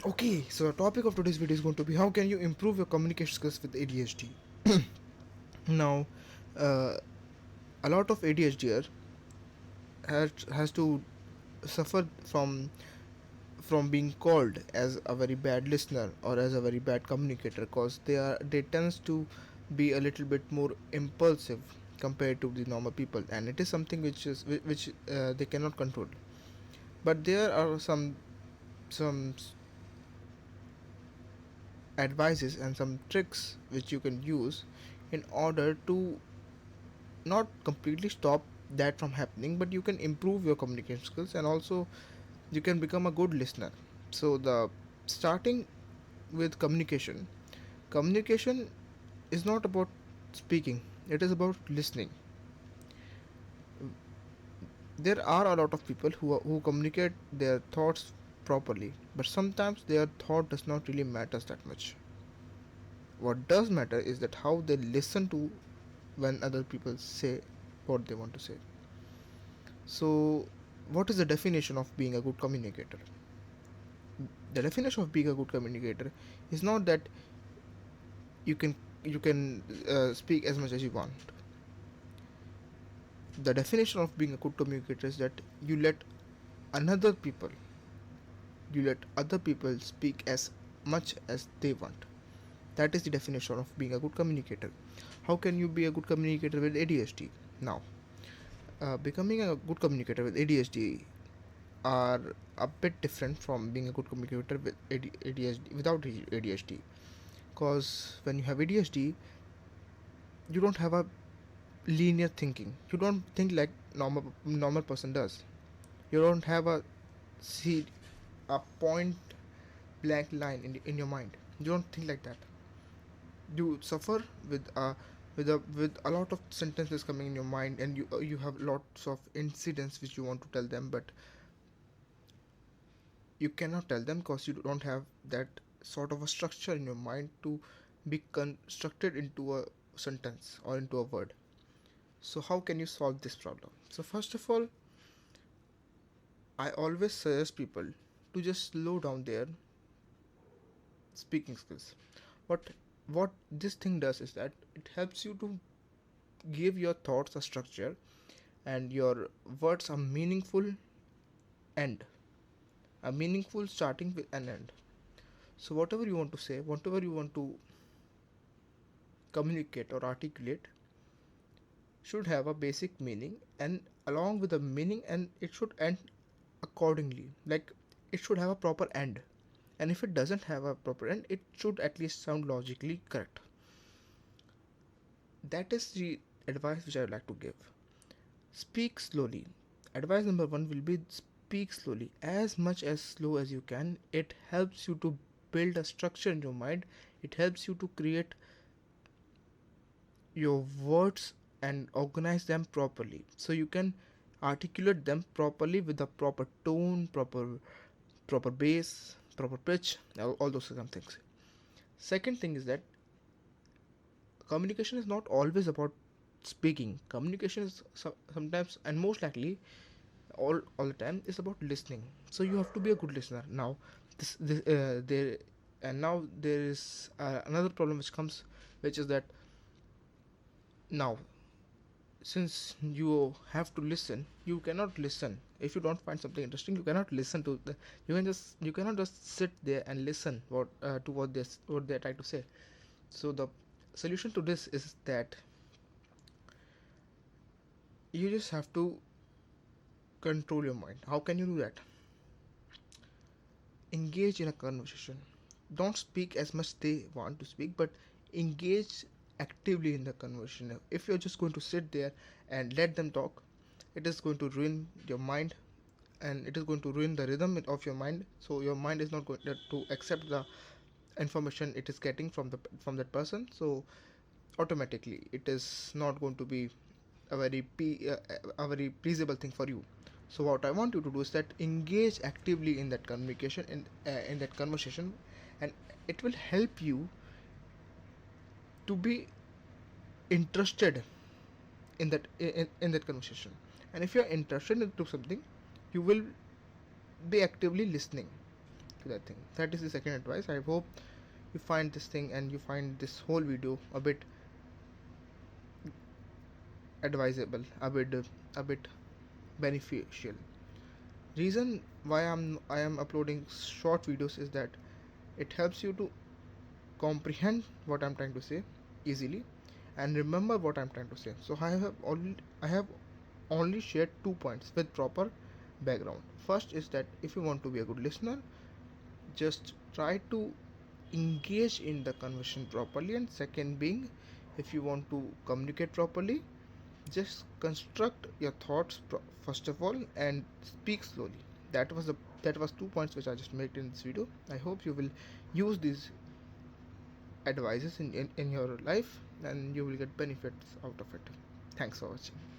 Okay, so the topic of today's video is going to be how can you improve your communication skills with ADHD. Now, uh, a lot of ADHD has to suffer from being called as a very bad listener or as a very bad communicator, because they tends to be a little bit more impulsive compared to the normal people, and it is something which they cannot control. But there are some advices and some tricks which you can use in order to not completely stop that from happening, but you can improve your communication skills, and also you can become a good listener. So the starting with communication is not about speaking, it is about listening. There are a lot of people who communicate their thoughts properly, but sometimes their thought does not really matters that much. What does matter is that how they listen to when other people say what they want to say. So, what is the definition of being a good communicator? The definition of being a good communicator is not that you can speak as much as you want. The definition of being a good communicator is that another people you let other people speak as much as they want. That is the definition of being a good communicator. How can you be a good communicator with ADHD? Now, becoming a good communicator with ADHD are a bit different from being a good communicator with ADHD without ADHD. Because when you have ADHD, you don't have a linear thinking. You don't think like normal person does. You don't have a point blank line in your mind. You don't think like that. You suffer with a lot of sentences coming in your mind, and you have lots of incidents which you want to tell them, but you cannot tell them because you don't have that sort of a structure in your mind to be constructed into a sentence or into a word. So how can you solve this problem? So first of all, I always suggest people to just slow down their speaking skills. What what this thing does is that it helps you to give your thoughts a structure and your words a meaningful end, a meaningful starting with an end. So whatever you want to say, whatever you want to communicate or articulate should have a basic meaning, and along with the meaning, and it should end accordingly. Like, it should have a proper end, and if it doesn't have a proper end, it should at least sound logically correct. That is the advice which I would like to give. Speak slowly. Advice number one will be speak slowly, as much as slow as you can. It helps you to build a structure in your mind. It helps you to create your words and organize them properly, so you can articulate them properly with the proper tone, proper bass, proper pitch, all those kind of things. Second thing is that communication is not always about speaking. Communication is sometimes, and most likely all the time, is about listening. So you have to be a good listener. Now this there and now there is another problem which comes, which is that now, since you have to listen, you cannot listen if you don't find something interesting. You cannot listen to the you cannot just sit there and listen to what they're trying to say. So the solution to this is that you just have to control your mind. How can you do that? Engage in a conversation. Don't speak as much they want to speak, but engage actively in the conversation. If you're just going to sit there and let them talk, it is going to ruin your mind, and it is going to ruin the rhythm of your mind. So your mind is not going to accept the information it is getting from that person. So automatically it is not going to be a very pleasable thing for you. So what I want you to do is that engage actively in that communication, in that conversation, and it will help you to be interested in that conversation. And if you are interested into something, you will be actively listening. to that thing. That is the second advice. I hope you find this thing and you find this whole video a bit advisable, a bit beneficial. Reason why I am uploading short videos is that it helps you to comprehend what I'm trying to say easily and remember what I'm trying to say. So I have only shared 2 points with proper background. First is that if you want to be a good listener, just try to engage in the conversation properly, and second being, if you want to communicate properly, just construct your thoughts first of all and speak slowly. That was 2 points which I just made in this video. I hope you will use these advices in your life and you will get benefits out of it. Thanks for watching.